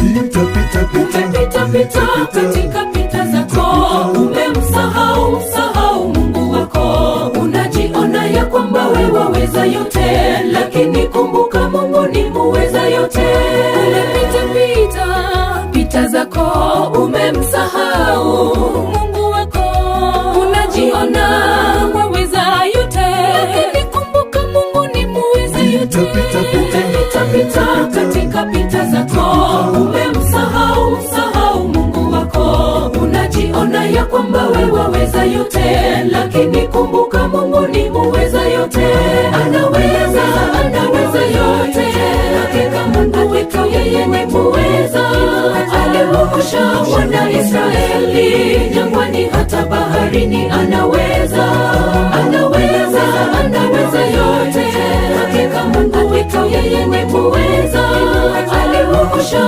Umepita katika pita zako, umemsahau Mungu wako. Unajiona ya kwamba wewe waweza yote, lakini kumbuka Mungu ni muweza yote. Umepita pita zako, umemsahau Mungu wako. Unajiona waweza yote, lakini kumbuka Mungu ni muweza yote. Umepita katika pita zako, umemsahau Mungu wako. Unajiona ya kwamba wewe waweza yote, lakini kumbuka Mungu ni muweza yote.